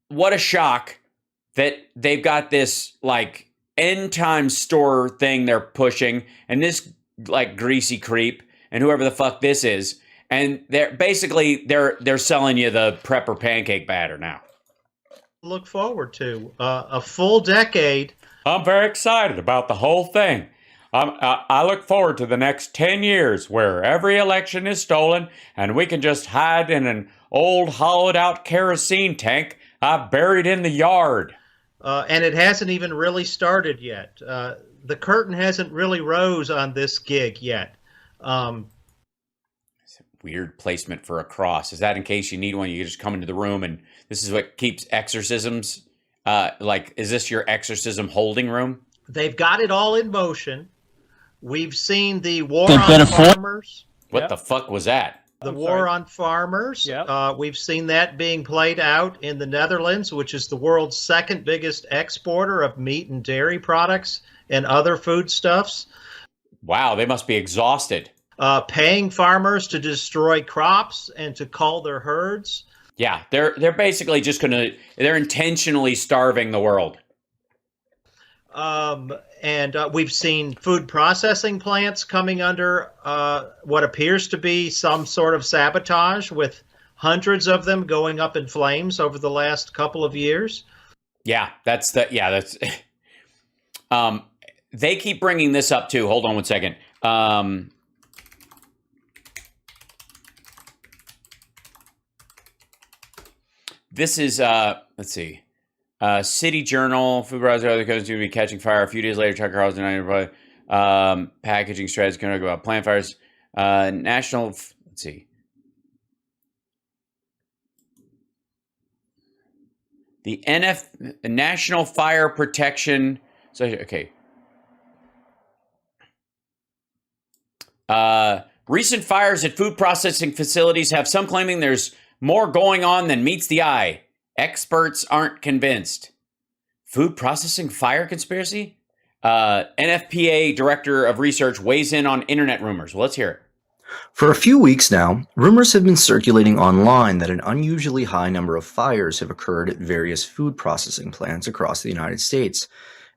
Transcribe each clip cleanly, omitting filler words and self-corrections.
what a shock that they've got this like end time store thing they're pushing, and this like greasy creep and whoever the fuck this is, and they're selling you the prepper pancake batter now. Look forward to a full decade. I'm very excited about the whole thing. I look forward to the next 10 years where every election is stolen and we can just hide in an old hollowed out kerosene tank I've buried in the yard. And it hasn't even really started yet. The curtain hasn't really rose on this gig yet. Weird placement for a cross. Is that in case you need one? You just come into the room and this is what keeps exorcisms? Is this your exorcism holding room? They've got it all in motion. We've seen the war on farmers. What the fuck was that? The war on farmers. Yep. We've seen that being played out in the Netherlands, which is the world's second biggest exporter of meat and dairy products and other foodstuffs. Wow, they must be exhausted. Paying farmers to destroy crops and to cull their herds. Yeah, they're basically just they're intentionally starving the world. And we've seen food processing plants coming under what appears to be some sort of sabotage, with hundreds of them going up in flames over the last couple of years. Yeah, that's. They keep bringing this up too. Hold on one second. This is let's see. City Journal, food browser, other countries to be catching fire. A few days later, Tucker Carlson, packaging strategies going to go about plant fires. National, let's see. The National Fire Protection. So, okay. Recent fires at food processing facilities have some claiming there's more going on than meets the eye. Experts aren't convinced. Food processing fire conspiracy? NFPA Director of Research weighs in on internet rumors. Well, let's hear it. For a few weeks now, rumors have been circulating online that an unusually high number of fires have occurred at various food processing plants across the United States.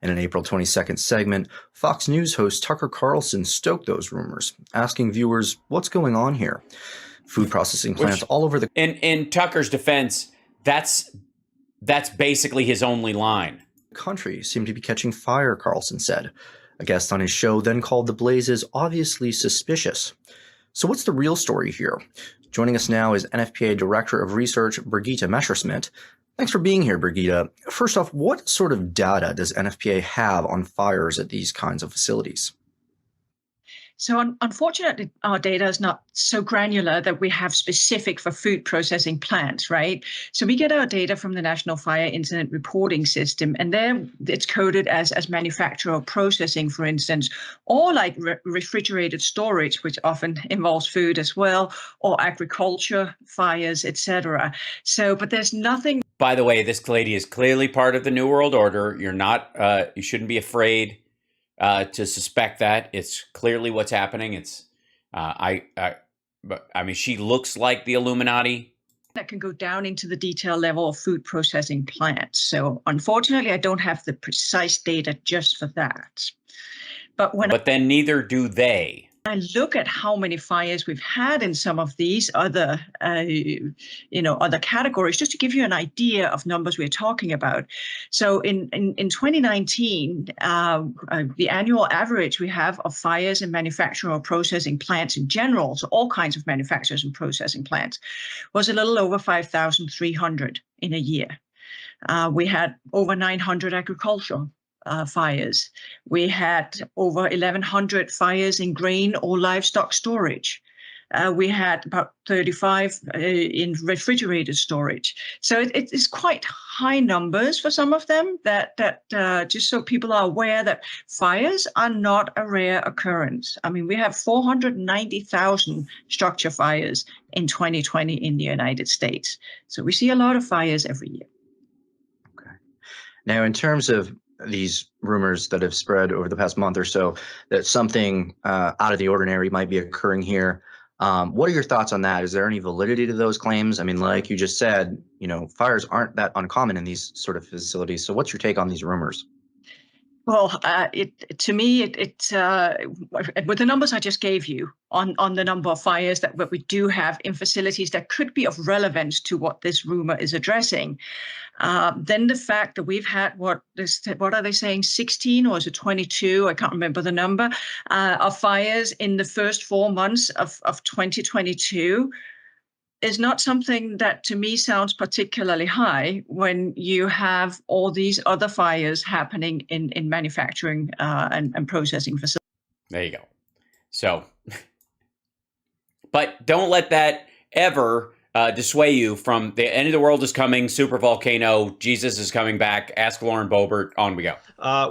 In an April 22nd segment, Fox News host Tucker Carlson stoked those rumors, asking viewers, what's going on here? Food processing plants all over the... In Tucker's defense, that's basically his only line. Country seem to be catching fire, Carlson said. A guest on his show then called the blazes obviously suspicious. So what's the real story here? Joining us now is NFPA Director of Research, Brigitte Messerschmidt. Thanks for being here, Brigitte. First off, what sort of data does NFPA have on fires at these kinds of facilities? So unfortunately, our data is not so granular that we have specific for food processing plants, right? So we get our data from the National Fire Incident Reporting System, and there it's coded as manufacturer processing, for instance, or like refrigerated storage, which often involves food as well, or agriculture, fires, etc. So, but there's nothing. By the way, this lady is clearly part of the New World Order. You're not, you shouldn't be afraid to suspect that. It's clearly what's happening. It's, but I mean, she looks like the Illuminati. That can go down into the detail level of food processing plants. So unfortunately, I don't have the precise data just for that. But then neither do they. I look at how many fires we've had in some of these other, other categories, just to give you an idea of numbers we're talking about. So in 2019, the annual average we have of fires in manufacturing or processing plants in general, so all kinds of manufacturers and processing plants, was a little over 5,300 in a year. We had over 900 agricultural fires. We had over 1,100 fires in grain or livestock storage. We had about 35 in refrigerated storage. So it is quite high numbers for some of them, that just so people are aware that fires are not a rare occurrence. I mean, we have 490,000 structure fires in 2020 in the United States. So we see a lot of fires every year. Okay. Now, in terms of these rumors that have spread over the past month or so that something out of the ordinary might be occurring here, What are your thoughts on that? Is there any validity to those claims? I mean, like you just said, fires aren't that uncommon in these sort of facilities. So what's your take on these rumors? Well, to me, with the numbers I just gave you on the number of fires that we do have in facilities that could be of relevance to what this rumor is addressing, then the fact that we've had what are they saying, 16 or is it 22? I can't remember the number of fires in the first 4 months of 2022. Is not something that to me sounds particularly high when you have all these other fires happening in manufacturing and processing facilities. There you go. So, but don't let that ever dissuade you from the end of the world is coming, super volcano, Jesus is coming back, ask Lauren Boebert, on we go.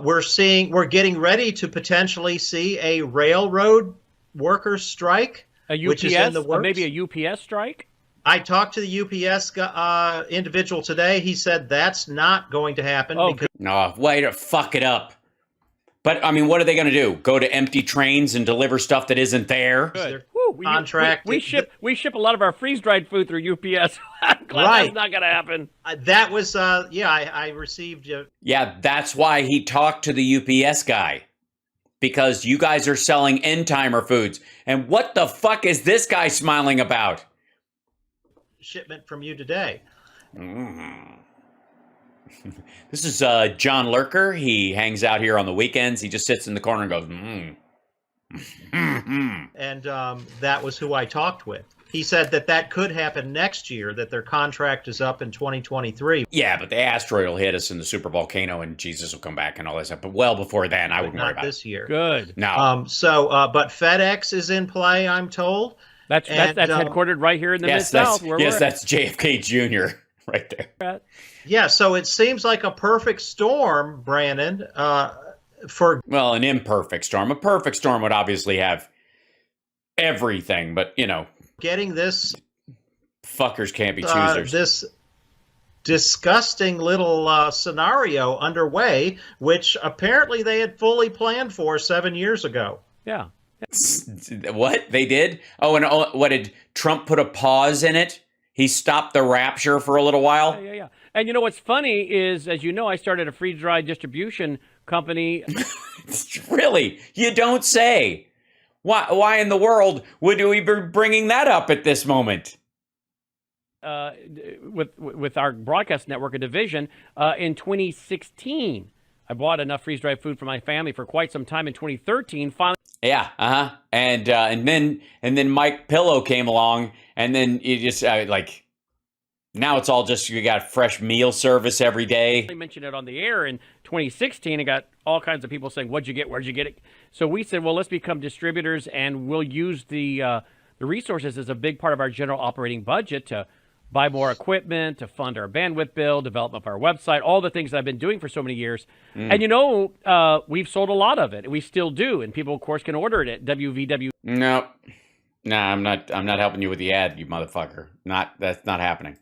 We're getting ready to potentially see a railroad workers strike. A UPS, which is in the works. Maybe a UPS strike? I talked to the UPS individual today. He said that's not going to happen. Because no, way to fuck it up. But, I mean, what are they going to do? Go to empty trains and deliver stuff that isn't there? Good. Contract. We ship a lot of our freeze-dried food through UPS. I'm glad that's not going to happen. That was, I received... Yeah, that's why he talked to the UPS guy. Because you guys are selling end-timer foods. And what the fuck is this guy smiling about? Shipment from you today. This is John Lurker. He hangs out here on the weekends. He just sits in the corner and goes, And that was who I talked with. He said that could happen next year, that their contract is up in 2023. Yeah, but the asteroid will hit us in the super volcano and Jesus will come back and all that stuff. But well before then, I wouldn't worry about this year. Good. No. But FedEx is in play, I'm told. That's headquartered right here in the Mid-South. That's JFK Jr. right there. Yeah, so it seems like a perfect storm, Brandon, Well, an imperfect storm. A perfect storm would obviously have everything, but, getting this... Fuckers can't be choosers. This disgusting little scenario underway, which apparently they had fully planned for 7 years ago. Yeah. What? They did? Oh, and what, did Trump put a pause in it? He stopped the rapture for a little while? Yeah. And you know what's funny is, as you know, I started a freeze-dried distribution company. Really? You don't say. Why in the world would we be bringing that up at this moment? With our broadcast network, a division, in 2016. I bought enough freeze-dried food for my family for quite some time. In 2013, finally... Yeah, and then Mike Pillow came along, and then you just now it's all just you got fresh meal service every day. I mentioned it on the air in 2016. I got all kinds of people saying, "What'd you get? Where'd you get it?" So we said, "Well, let's become distributors, and we'll use the resources as a big part of our general operating budget to buy more equipment, to fund our bandwidth bill, development of our website, all the things that I've been doing for so many years." And we've sold a lot of it. We still do, and people, of course, can order it at WVW. No, I'm not helping you with the ad, you motherfucker. That's not happening.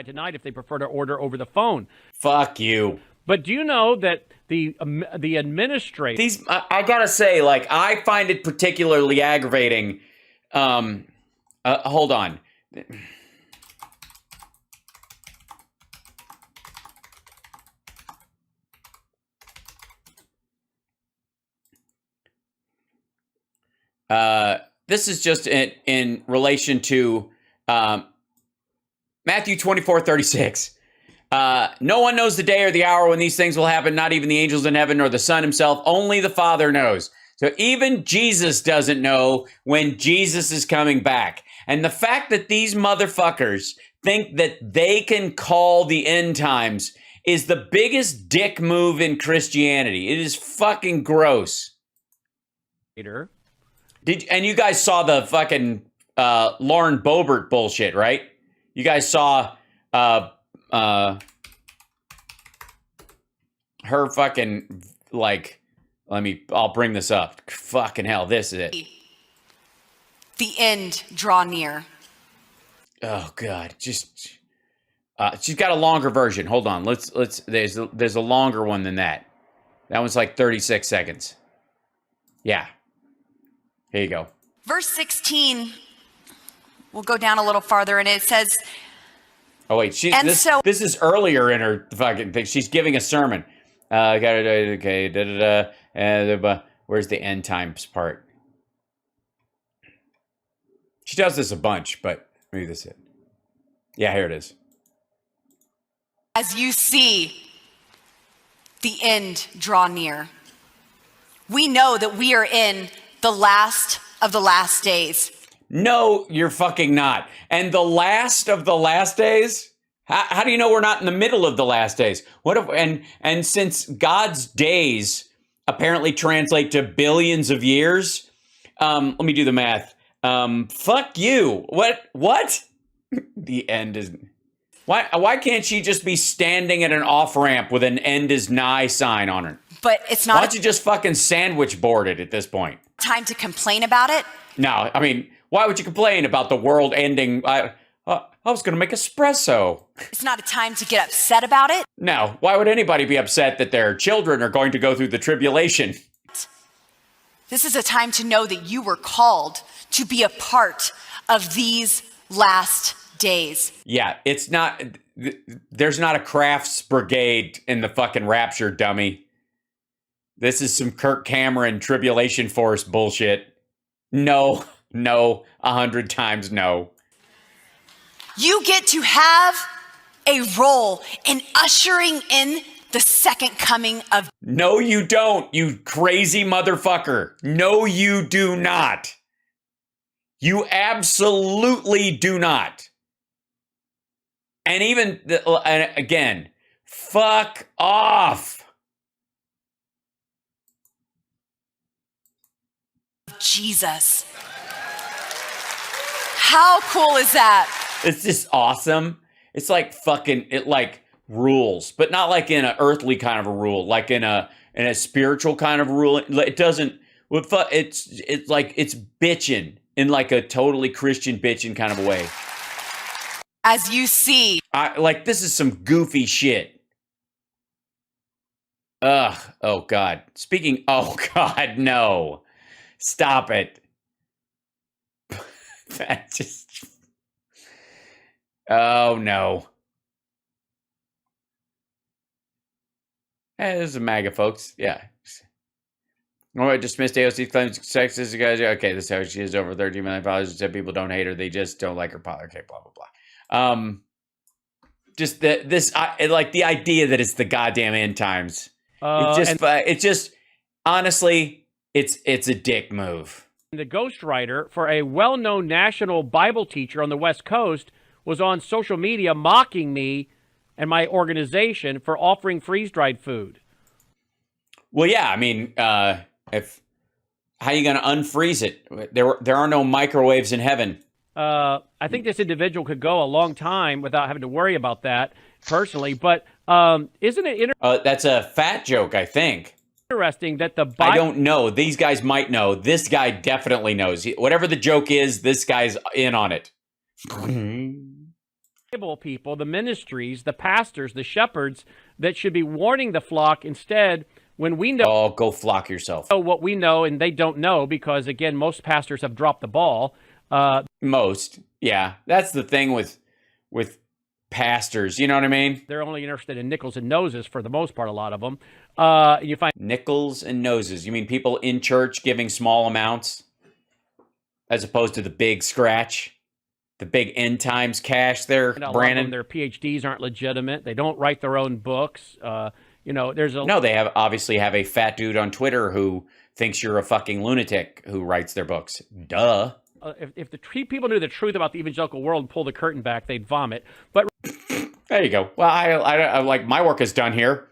Tonight, if they prefer to order over the phone. Fuck you. But do you know that the administrator... I gotta say, I find it particularly aggravating. Hold on. This is just in relation to Matthew 24:36. No one knows the day or the hour when these things will happen, not even the angels in heaven nor the Son himself. Only the Father knows. So even Jesus doesn't know when Jesus is coming back. And the fact that these motherfuckers think that they can call the end times is the biggest dick move in Christianity. It is fucking gross. And you guys saw the fucking Lauren Boebert bullshit, right? You guys saw her fucking, I'll bring this up. Fucking hell, this is it. The end draw near. Oh God, just she's got a longer version. Hold on, there's a longer one than that. That one's like 36 seconds. Yeah, here you go. Verse 16, we'll go down a little farther, and it says, oh, wait. This is earlier in her fucking thing. She's giving a sermon. Okay, where's the end times part? She does this a bunch, but maybe this is it. Yeah, here it is. as you see the end draw near. We know that we are in the last of the last days. No, you're fucking not. And the last of the last days? How do you know we're not in the middle of the last days? What if and since God's days apparently translate to billions of years, let me do the math. Fuck you. What? The end is. Why can't she just be standing at an off ramp with an "end is nigh" sign on her? But it's not. Why don't you just fucking sandwich board it at this point? Time to complain about it. No, I mean, why would you complain about the world ending? I was going to make espresso. It's not a time to get upset about it. No, why would anybody be upset that their children are going to go through the tribulation? This is a time to know that you were called to be a part of these last days. Yeah, it's not, there's not a crafts brigade in the fucking rapture, dummy. This is some Kirk Cameron tribulation force bullshit. No, 100 times no. You get to have a role in ushering in the second coming of. No, you don't, you crazy motherfucker. No, you do not. You absolutely do not. And even, again, fuck off. Jesus. How cool is that? It's just awesome. It's like fucking, it like rules, but not like in an earthly kind of a rule, like in a spiritual kind of rule. It doesn't, it's like, it's bitching in like a totally Christian bitching kind of a way. As you see. Like, this is some goofy shit. Ugh. Oh, God. Oh, God, no. Stop it. That just. Oh, no. Hey, this is MAGA, folks. Yeah. Oh, I dismissed AOC's claims sexist. You guys, okay, this is how she is over 13 million followers. Said people don't hate her. They just don't like her politics. Okay, blah, blah, blah. Just like the idea that it's the goddamn end times. It's just honestly, it's a dick move. The ghostwriter for a well-known national Bible teacher on the West Coast was on social media mocking me and my organization for offering freeze-dried food. Well, yeah, I mean, how are you going to unfreeze it? There are no microwaves in heaven. I think this individual could go a long time without having to worry about that personally, but isn't it that's a fat joke, I think. Interesting that the Bible... I don't know. These guys might know. This guy definitely knows. Whatever the joke is, this guy's in on it. Bible people, the ministries, the pastors, the shepherds that should be warning the flock instead when we know... Oh, go flock yourself. What we know and they don't know because, again, most pastors have dropped the ball. Most, yeah. That's the thing with pastors, you know what I mean? They're only interested in nickels and noses for the most part, a lot of them. You find nickels and noses. You mean people in church giving small amounts as opposed to the big scratch, the big end times cash there, Brandon? Their PhDs aren't legitimate. They don't write their own books. There's a... No, they obviously have a fat dude on Twitter who thinks you're a fucking lunatic who writes their books. Duh. If the people knew the truth about the evangelical world and pull the curtain back, they'd vomit. But there you go. Well, I like my work is done here.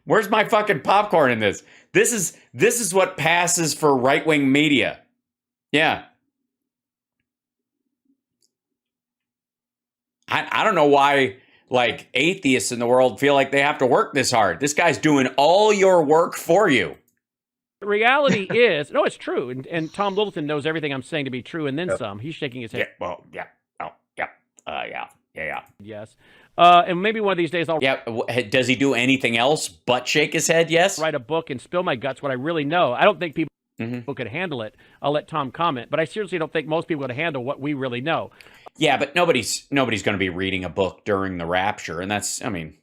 Where's my fucking popcorn in this? This is what passes for right-wing media. Yeah. I don't know why like atheists in the world feel like they have to work this hard. This guy's doing all your work for you. The reality is, no, it's true. And Tom Littleton knows everything I'm saying to be true and then some. He's shaking his head. Yeah, well, yeah. Oh, yeah. Yeah. Yes. And maybe one of these days I'll... Yeah, does he do anything else but shake his head? Yes. Write a book and spill my guts, what I really know. I don't think people... people could handle it. I'll let Tom comment, but I seriously don't think most people could handle what we really know. Yeah, but nobody's going to be reading a book during the rapture, and that's, I mean,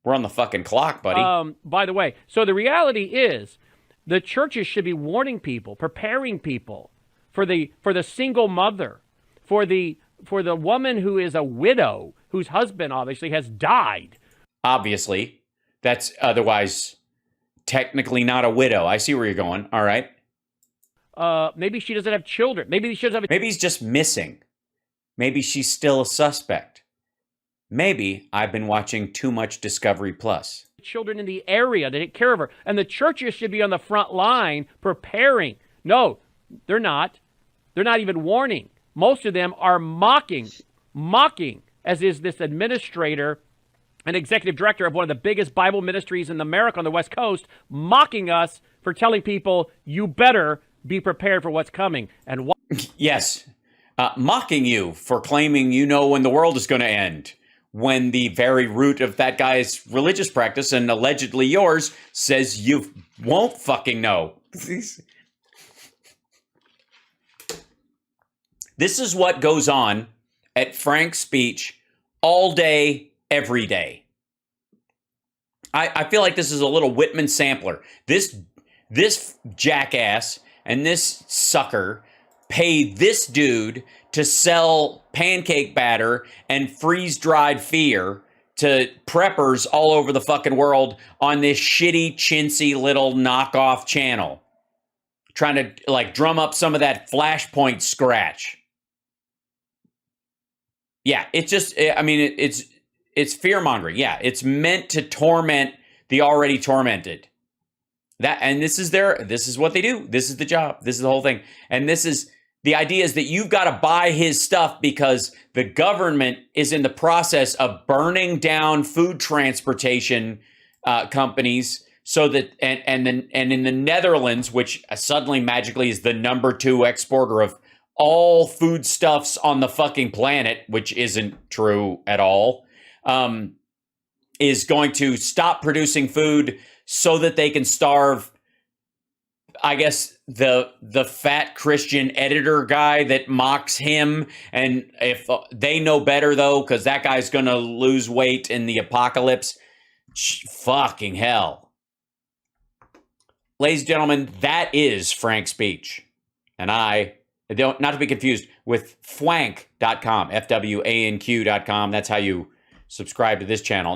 we're on the fucking clock, buddy. By the way, so the reality is the churches should be warning people, preparing people for the single mother, for the woman who is a widow, whose husband obviously has died. Obviously, that's otherwise technically not a widow. I see where you're going. All right. Maybe she doesn't have children. Maybe she doesn't have. Maybe he's just missing. Maybe she's still a suspect. Maybe I've been watching too much Discovery Plus. Children in the area to take care of her, and the churches should be on the front line preparing. No, they're not. They're not even warning. Most of them are mocking, as is this administrator and executive director of one of the biggest Bible ministries in America on the West Coast, mocking us for telling people, you better be prepared for what's coming. And yes, mocking you for claiming you know when the world is going to end, when the very root of that guy's religious practice, and allegedly yours, says you won't fucking know. This is what goes on at Frank's speech all day, every day. I feel like this is a little Whitman sampler. This jackass and this sucker paid this dude to sell pancake batter and freeze-dried fear to preppers all over the fucking world on this shitty, chintzy little knockoff channel, trying to like drum up some of that Flashpoint scratch. Yeah, it's just, I mean, it's fear-mongering. Yeah, it's meant to torment the already tormented. This is what they do. This is the job. This is the whole thing. And the idea is that you've got to buy his stuff because the government is in the process of burning down food transportation companies, so that and in the Netherlands, which suddenly magically is the #2 exporter of all foodstuffs on the fucking planet, which isn't true at all, is going to stop producing food so that they can starve, I guess, the fat Christian editor guy that mocks him. And if they know better, though, because that guy's going to lose weight in the apocalypse, fucking hell. Ladies and gentlemen, that is Frank's speech. And not to be confused with fwank.com, FWANQ.com. That's how you subscribe to this channel.